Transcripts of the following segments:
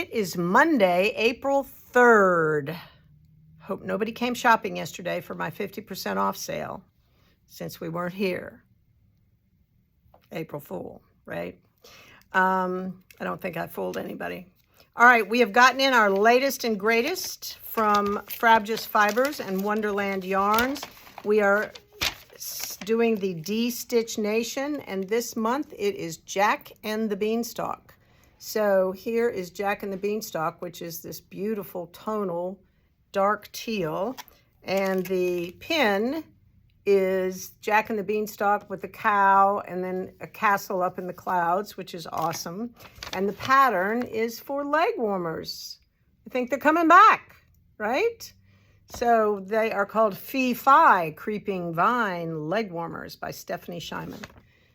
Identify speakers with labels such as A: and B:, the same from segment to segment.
A: It is Monday, April 3rd. Hope nobody came shopping yesterday for my 50% off sale since we weren't here. April Fool, right? I don't think I fooled anybody. All right, we have gotten in our latest and greatest from Frabjous Fibers and Wonderland Yarns. We are doing the D-Stitch Nation, and this month it is Jack and the Beanstalk. So here is Jack and the Beanstalk, which is this beautiful tonal dark teal, and the pin is Jack and the Beanstalk with a cow and then a castle up in the clouds, which is awesome. And the pattern is for leg warmers. I think they're coming back, right? So they are called Fee-Fi Creeping Vine Leg Warmers by Stephanie Shyman.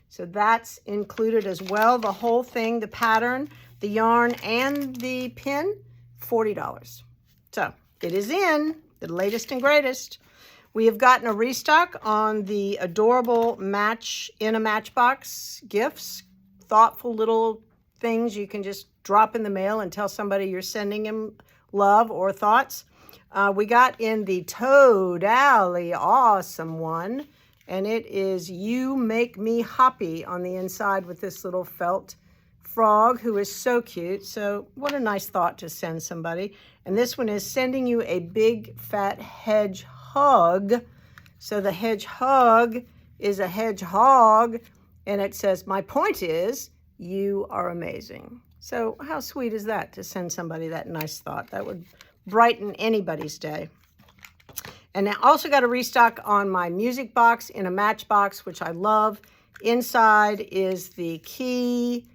A: So that's included as well. The whole thing, the pattern, the yarn, and the pin, $40. So it is in, the latest and greatest. We have gotten a restock on the adorable In A Matchbox gifts. Thoughtful little things you can just drop in the mail and tell somebody you're sending them love or thoughts. We got in the totally awesome one, and it is You Make Me Hoppy on the inside with this little felt frog who is so cute. So what a nice thought to send somebody. And this one is sending you a big fat hedge hug. So the hedge hug is a hedgehog, and it says, my point is, you are amazing. So how sweet is that to send somebody that nice thought? That would brighten anybody's day. And I also got a restock on my music box In A Matchbox, which I love. Inside is the key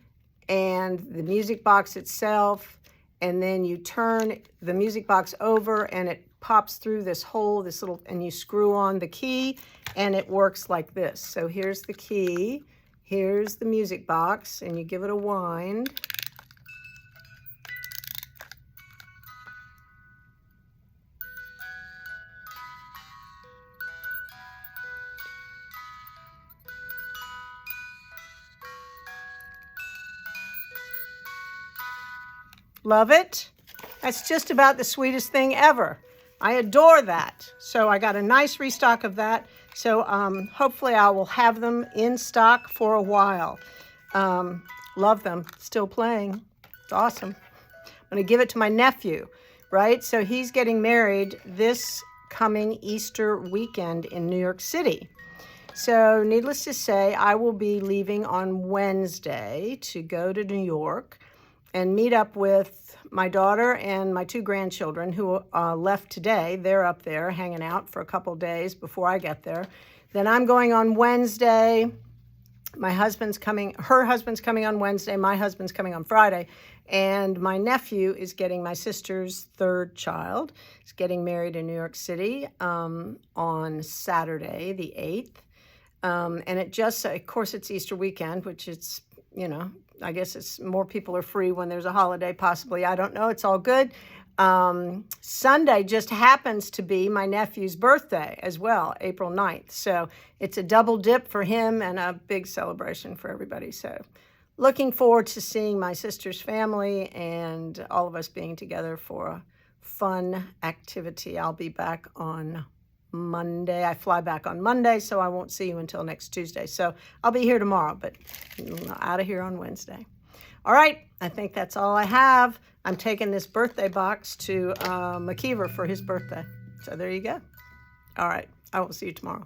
A: and the music box itself, and then you turn the music box over and it pops through this hole, this little, and you screw on the key and it works like this. So here's the key, here's the music box, and you give it a wind. Love it. That's just about the sweetest thing ever. I adore that. So I got a nice restock of that. So hopefully I will have them in stock for a while. Love them. Still playing. It's awesome. I'm going to give it to my nephew, right? So he's getting married this coming Easter weekend in New York City. So needless to say, I will be leaving on Wednesday to go to New York and meet up with my daughter and my two grandchildren who left today. They're up there hanging out for a couple days before I get there. Then I'm going on Wednesday. My husband's coming, her husband's coming on Wednesday. My husband's coming on Friday. And my nephew is getting my sister's third child. He's getting married in New York City on Saturday, the 8th. And it just, of course, it's Easter weekend, which it's, you know, I guess it's more people are free when there's a holiday, possibly. I don't know. It's all good. Sunday just happens to be my nephew's birthday as well, April 9th. So it's a double dip for him and a big celebration for everybody. So looking forward to seeing my sister's family and all of us being together for a fun activity. I'll be back on Monday. I fly back on Monday, so I won't see you until next Tuesday. So I'll be here tomorrow, but out of here on Wednesday. All right, I think that's all I have. I'm taking this birthday box to McKeever for his birthday. So there you go. All right, I will see you tomorrow.